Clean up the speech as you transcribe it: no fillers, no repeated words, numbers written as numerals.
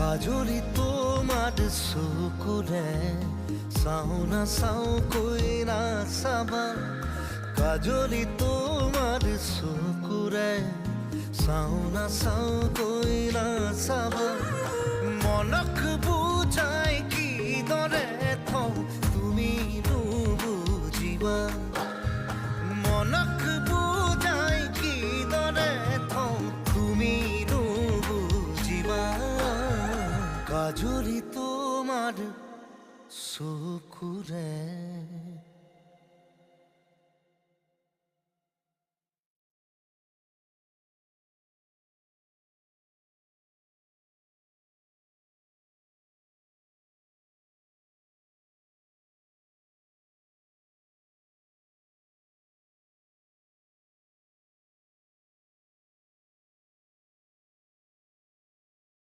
কাজলি তোমার চকুৰে চাওঁ না চাওঁ কৈ নাচাবা। কাজলি তোমাৰ চকুৰে চাওঁ না চাওঁ কৈ নাচাবা। মনক বুজাই কিদৰে থওঁ তুমি নুবুজিবা। মনক বুজাই কিদৰে থওঁ তুমি নুবুজিবা। কাজলি তোমার চকুৰে